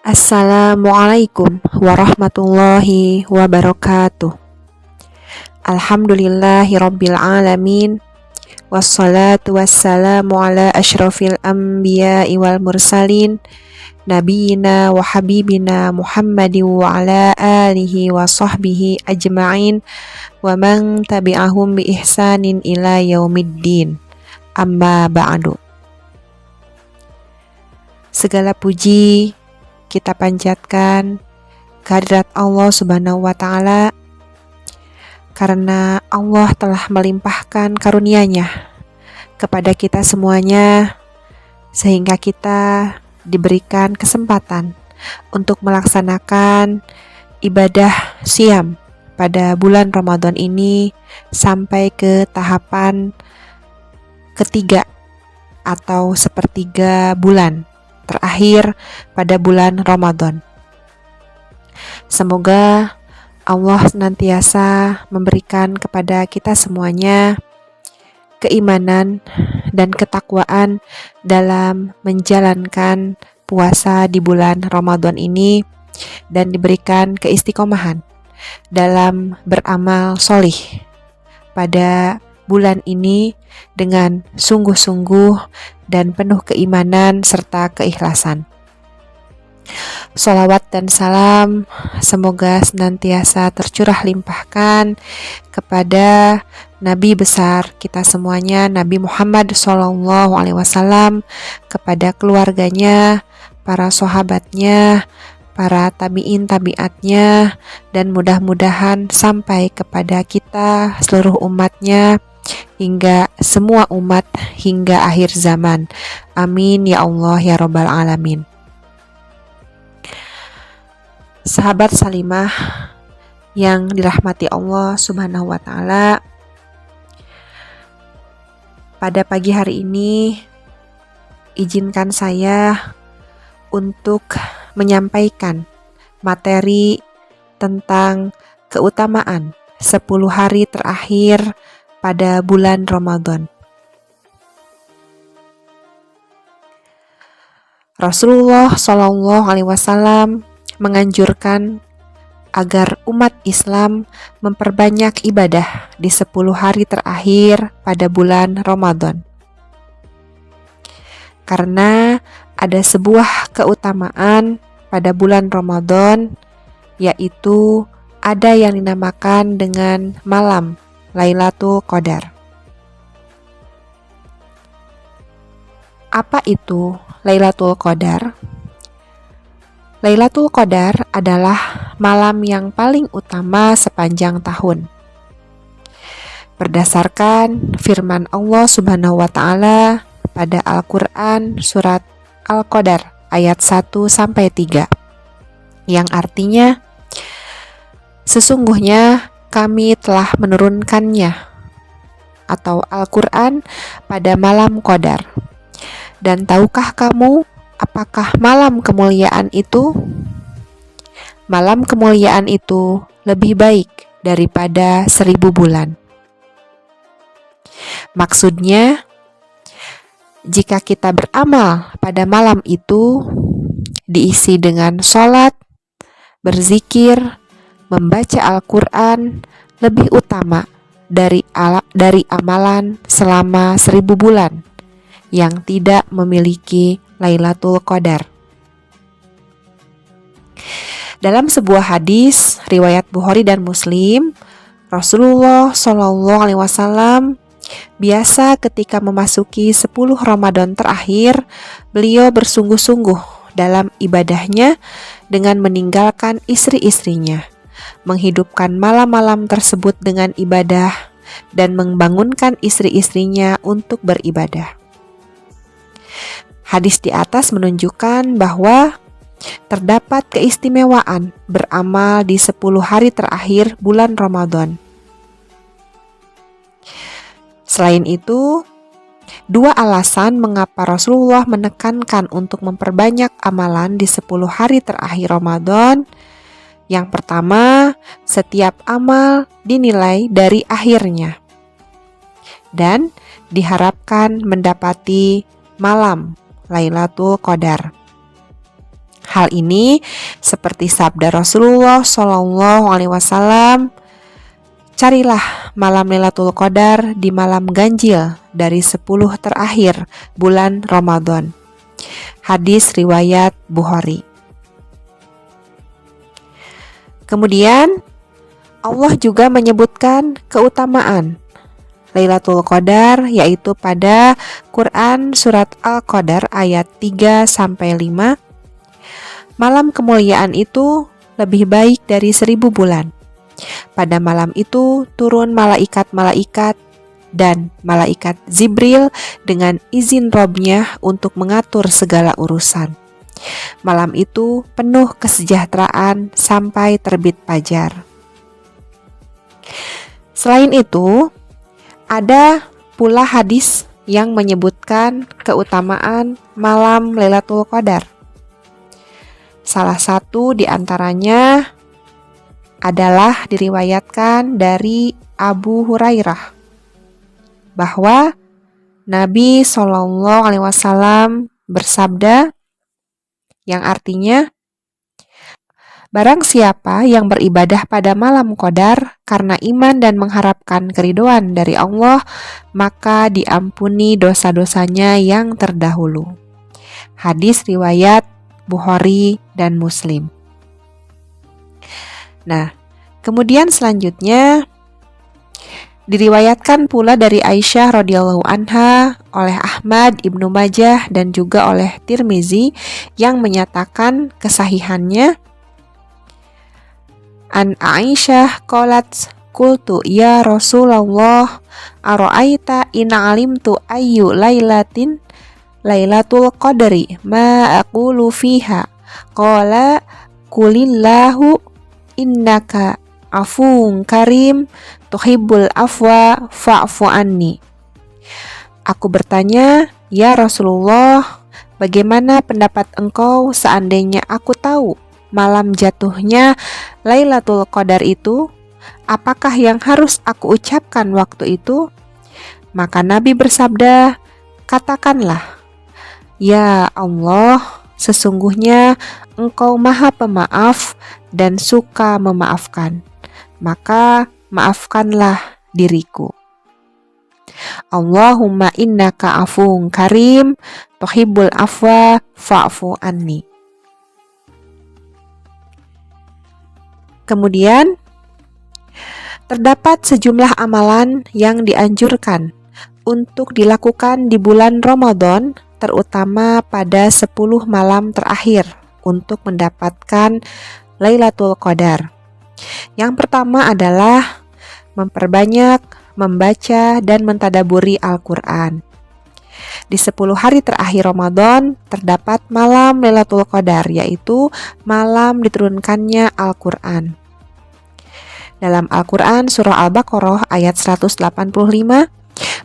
Assalamualaikum warahmatullahi wabarakatuh. Alhamdulillahirabbil alamin. Wassalatu wassalamu ala asyrafil anbiya'i wal mursalin nabiyina wa habibina Muhammadin wa ala alihi wa sahbihi ajma'in wa man tabi'ahum bi ihsanin ila yaumiddin. Amma ba'du. Segala puji kita panjatkan kehadirat Allah Subhanahu wa Ta'ala, karena Allah telah melimpahkan karunia-Nya kepada kita semuanya, sehingga kita diberikan kesempatan untuk melaksanakan ibadah siam pada bulan Ramadan ini sampai ke tahapan ketiga atau sepertiga bulan terakhir pada bulan Ramadan. Semoga Allah senantiasa memberikan kepada kita semuanya keimanan dan ketakwaan dalam menjalankan puasa di bulan Ramadan ini, dan diberikan keistiqomahan dalam beramal sholih pada bulan ini dengan sungguh-sungguh dan penuh keimanan serta keikhlasan. Sholawat dan salam semoga senantiasa tercurah limpahkan kepada Nabi besar kita semuanya, Nabi Muhammad SAW, kepada keluarganya, para sahabatnya, para tabi'in tabi'atnya, dan mudah-mudahan sampai kepada kita seluruh umatnya, hingga semua umat hingga akhir zaman. Amin ya Allah ya Rabbal Alamin. Sahabat Salimah yang dirahmati Allah Subhanahu wa Ta'ala, pada pagi hari ini izinkan saya untuk menyampaikan materi tentang keutamaan 10 hari terakhir pada bulan Ramadan. Rasulullah SAW menganjurkan agar umat Islam memperbanyak ibadah di 10 hari terakhir pada bulan Ramadan. Karena ada sebuah keutamaan pada bulan Ramadan, yaitu ada yang dinamakan dengan malam Lailatul Qadar. Apa itu Lailatul Qadar? Lailatul Qadar adalah malam yang paling utama sepanjang tahun. Berdasarkan firman Allah Subhanahu wa Ta'ala pada Al-Qur'an surat Al-Qadar ayat 1-3, yang artinya, sesungguhnya kami telah menurunkannya atau Al-Qur'an pada malam Qadar. Dan tahukah kamu apakah malam kemuliaan itu? Malam kemuliaan itu lebih baik daripada 1000 bulan. Maksudnya, jika kita beramal pada malam itu, diisi dengan sholat, berzikir, membaca Al-Quran, lebih utama dari amalan selama 1000 bulan yang tidak memiliki Lailatul Qadar. Dalam sebuah hadis riwayat Bukhari dan Muslim, Rasulullah SAW biasa ketika memasuki 10 Ramadan terakhir, beliau bersungguh-sungguh dalam ibadahnya dengan meninggalkan istri-istrinya, menghidupkan malam-malam tersebut dengan ibadah, dan membangunkan istri-istrinya untuk beribadah. Hadis di atas menunjukkan bahwa terdapat keistimewaan beramal di 10 hari terakhir bulan Ramadan. Selain itu, 2 alasan mengapa Rasulullah menekankan untuk memperbanyak amalan di 10 hari terakhir Ramadan. Yang pertama, setiap amal dinilai dari akhirnya dan diharapkan mendapati malam Lailatul Qadar. Hal ini seperti sabda Rasulullah Shallallahu Alaihi Wasallam, carilah malam Lailatul Qadar di malam ganjil dari 10 terakhir bulan Ramadan. Hadis riwayat Bukhari. Kemudian Allah juga menyebutkan keutamaan Lailatul Qadar, yaitu pada Quran surat Al-Qadar ayat 3-5. Malam kemuliaan itu lebih baik dari 1000 bulan. Pada malam itu turun malaikat-malaikat dan malaikat Jibril dengan izin Robnya untuk mengatur segala urusan. Malam itu penuh kesejahteraan sampai terbit fajar. Selain itu, ada pula hadis yang menyebutkan keutamaan malam Lailatul Qadar. Salah satu di antaranya adalah diriwayatkan dari Abu Hurairah bahwa Nabi Shallallahu Alaihi Wasallam bersabda, yang artinya, barang siapa yang beribadah pada malam Qadar karena iman dan mengharapkan keridhoan dari Allah, maka diampuni dosa-dosanya yang terdahulu. Hadis riwayat Bukhari dan Muslim. Nah, kemudian selanjutnya diriwayatkan pula dari Aisyah radhiyallahu anha oleh Ahmad, Ibnu Majah dan juga oleh Tirmizi yang menyatakan kesahihannya. An Aisyah qalat qultu ya Rasulullah ara'aita in alimtu ayyu lailatin Lailatul Qadri ma aqulu fiha qala qulillahu innaka afuwun karim tuhibbul afwa fa'fu anni. Aku bertanya, ya Rasulullah, bagaimana pendapat engkau seandainya aku tahu malam jatuhnya Lailatul Qadar itu? Apakah yang harus aku ucapkan waktu itu? Maka Nabi bersabda, katakanlah, ya Allah, sesungguhnya Engkau Maha Pemaaf dan suka memaafkan, maka maafkanlah diriku. Allahumma innaka afuwun karim tuhibbul afwa fa'fu anni. Kemudian terdapat sejumlah amalan yang dianjurkan untuk dilakukan di bulan Ramadan, terutama pada 10 malam terakhir untuk mendapatkan Lailatul Qadar. Yang pertama adalah memperbanyak membaca dan mentadaburi Al-Quran. Di 10 hari terakhir Ramadan terdapat malam Lailatul Qadar, yaitu malam diturunkannya Al-Quran. Dalam Al-Quran surah Al-Baqarah ayat 185,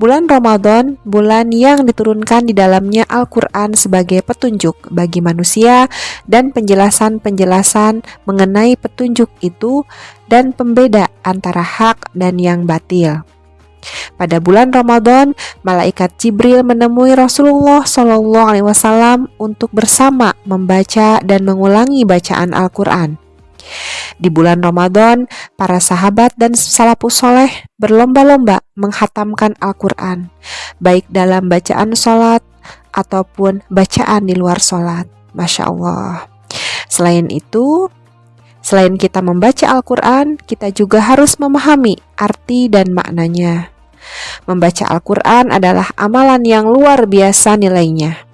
bulan Ramadan, bulan yang diturunkan di dalamnya Al-Quran sebagai petunjuk bagi manusia dan penjelasan-penjelasan mengenai petunjuk itu dan pembeda antara hak dan yang batil. Pada bulan Ramadan, malaikat Jibril menemui Rasulullah Shallallahu Alaihi Wasallam untuk bersama membaca dan mengulangi bacaan Al-Quran. Di bulan Ramadan, para sahabat dan salafus soleh berlomba-lomba menghatamkan Al-Quran, baik dalam bacaan sholat ataupun bacaan di luar sholat. Masya Allah. Selain itu, selain kita membaca Al-Quran, kita juga harus memahami arti dan maknanya. Membaca Al-Quran adalah amalan yang luar biasa nilainya.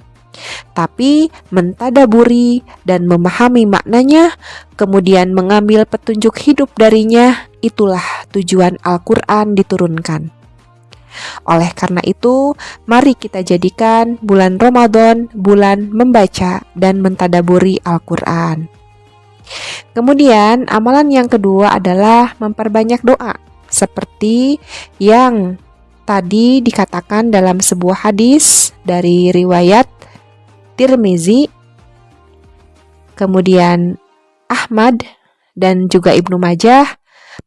Tapi mentadaburi dan memahami maknanya, kemudian mengambil petunjuk hidup darinya, itulah tujuan Al-Quran diturunkan. Oleh karena itu, mari kita jadikan bulan Ramadan bulan membaca dan mentadaburi Al-Quran. Kemudian amalan yang kedua adalah memperbanyak doa, seperti yang tadi dikatakan dalam sebuah hadis dari riwayat Tirmizi, kemudian Ahmad dan juga Ibnu Majah,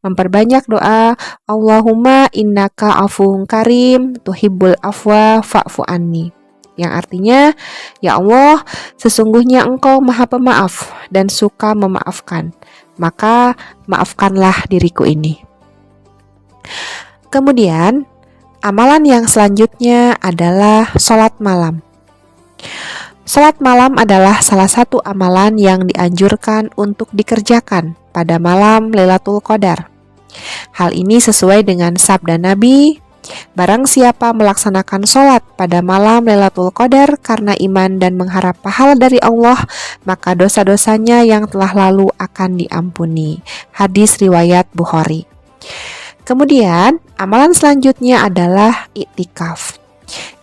memperbanyak doa Allahumma innaka afuwun karim tuhibbul afwa fa'fu anni. yang artinya, "Ya Allah, sesungguhnya Engkau Maha Pemaaf dan suka memaafkan, maka maafkanlah diriku ini." Kemudian, amalan yang selanjutnya adalah sholat malam. Sholat malam adalah salah satu amalan yang dianjurkan untuk dikerjakan pada malam Lailatul Qadar. Hal ini sesuai dengan sabda Nabi, "Barang siapa melaksanakan sholat pada malam Lailatul Qadar karena iman dan mengharap pahala dari Allah, maka dosa-dosanya yang telah lalu akan diampuni." Hadis riwayat Bukhari. Kemudian, amalan selanjutnya adalah iktikaf.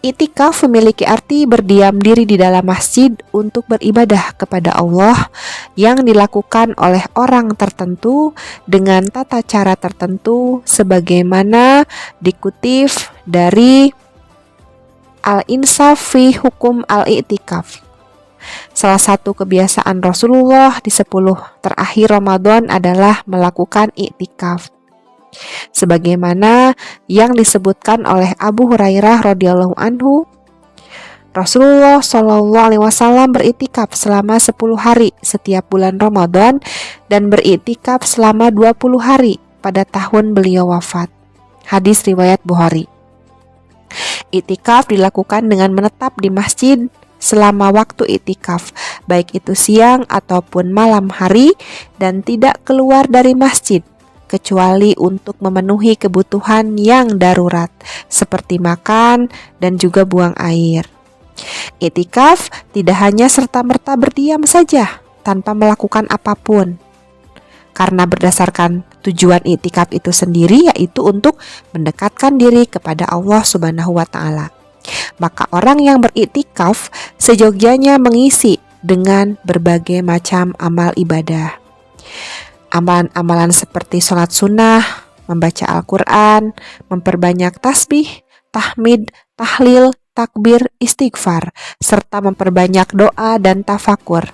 Iktikaf memiliki arti berdiam diri di dalam masjid untuk beribadah kepada Allah yang dilakukan oleh orang tertentu dengan tata cara tertentu sebagaimana dikutip dari Al-Insaf fi Hukum Al-Iktikaf. Salah satu kebiasaan Rasulullah di 10 terakhir Ramadan adalah melakukan iktikaf, sebagaimana yang disebutkan oleh Abu Hurairah radhiyallahu anhu. Rasulullah Shallallahu alaihi wasallam beriktikaf selama 10 hari setiap bulan Ramadan dan beriktikaf selama 20 hari pada tahun beliau wafat. Hadis riwayat Bukhari. Iktikaf dilakukan dengan menetap di masjid selama waktu iktikaf, baik itu siang ataupun malam hari, dan tidak keluar dari masjid kecuali untuk memenuhi kebutuhan yang darurat seperti makan dan juga buang air. Iktikaf tidak hanya serta-merta berdiam saja tanpa melakukan apapun, karena berdasarkan tujuan iktikaf itu sendiri yaitu untuk mendekatkan diri kepada Allah Subhanahu wa taala. Maka orang yang beriktikaf seyogyanya mengisi dengan berbagai macam amal ibadah. Amalan-amalan seperti sholat sunnah, membaca Al-Quran, memperbanyak tasbih, tahmid, tahlil, takbir, istighfar, serta memperbanyak doa dan tafakur.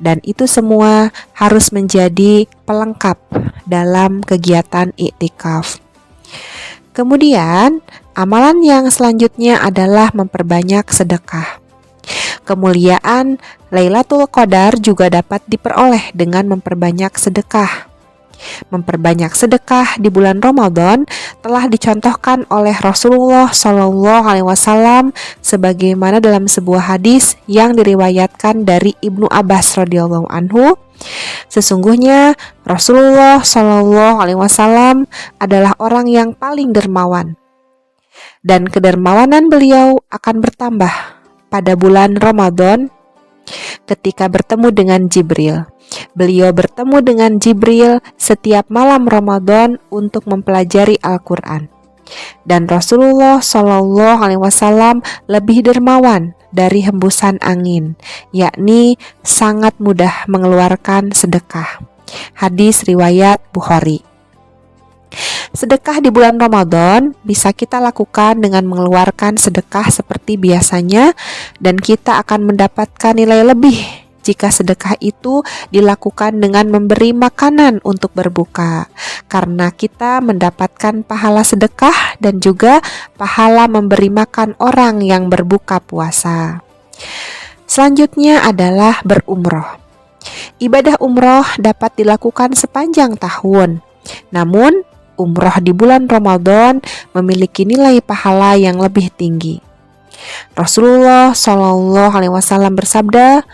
Dan itu semua harus menjadi pelengkap dalam kegiatan iktikaf. Kemudian, amalan yang selanjutnya adalah memperbanyak sedekah. Kemuliaan Lailatul Qadar juga dapat diperoleh dengan memperbanyak sedekah. Memperbanyak sedekah di bulan Ramadan telah dicontohkan oleh Rasulullah Shallallahu alaihi wasallam sebagaimana dalam sebuah hadis yang diriwayatkan dari Ibnu Abbas radhiyallahu anhu. Sesungguhnya Rasulullah Shallallahu alaihi wasallam adalah orang yang paling dermawan, dan kedermawanan beliau akan bertambah pada bulan Ramadan ketika bertemu dengan Jibril. Beliau bertemu dengan Jibril setiap malam Ramadan untuk mempelajari Al-Quran. Dan Rasulullah Shallallahu alaihi wasallam lebih dermawan dari hembusan angin, yakni sangat mudah mengeluarkan sedekah. Hadis riwayat Bukhari. Sedekah di bulan Ramadan bisa kita lakukan dengan mengeluarkan sedekah seperti biasanya, dan kita akan mendapatkan nilai lebih jika sedekah itu dilakukan dengan memberi makanan untuk berbuka, karena kita mendapatkan pahala sedekah dan juga pahala memberi makan orang yang berbuka puasa. Selanjutnya adalah berumroh. Ibadah umroh dapat dilakukan sepanjang tahun, namun umroh di bulan Ramadan memiliki nilai pahala yang lebih tinggi. Rasulullah Shallallahu alaihi wasallam bersabda,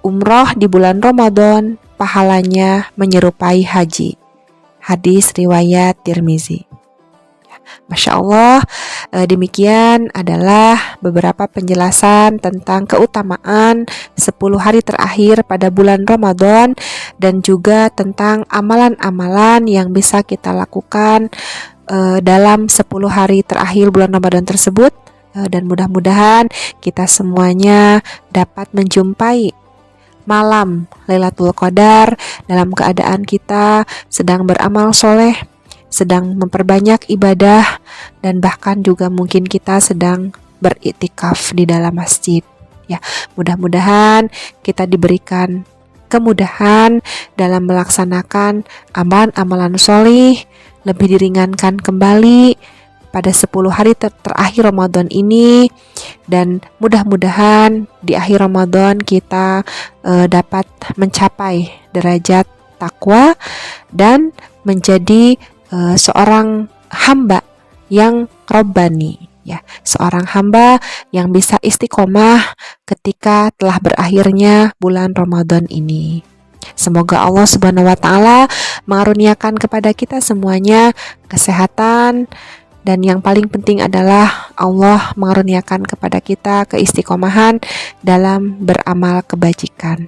"Umroh di bulan Ramadan pahalanya menyerupai haji." Hadis riwayat Tirmizi. Masya Allah, demikian adalah beberapa penjelasan tentang keutamaan 10 hari terakhir pada bulan Ramadan dan juga tentang amalan-amalan yang bisa kita lakukan dalam 10 hari terakhir bulan Ramadan tersebut, dan mudah-mudahan kita semuanya dapat menjumpai malam Lailatul Qadar dalam keadaan kita sedang beramal soleh, sedang memperbanyak ibadah, dan bahkan juga mungkin kita sedang beriktikaf di dalam masjid. Ya, mudah-mudahan kita diberikan kemudahan dalam melaksanakan amalan-amalan soleh, lebih diringankan kembali pada 10 hari terakhir Ramadan ini, dan mudah-mudahan di akhir Ramadan kita dapat mencapai derajat takwa dan menjadi seorang hamba yang robbani, ya, seorang hamba yang bisa istiqomah ketika telah berakhirnya bulan Ramadan ini. Semoga Allah Subhanahu wa taala mengaruniakan kepada kita semuanya kesehatan, dan yang paling penting adalah Allah mengaruniakan kepada kita keistiqomahan dalam beramal kebajikan.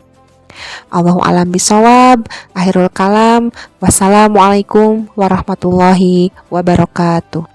Allahu a'lam bishawab. Akhirul kalam. Wassalamualaikum warahmatullahi wabarakatuh.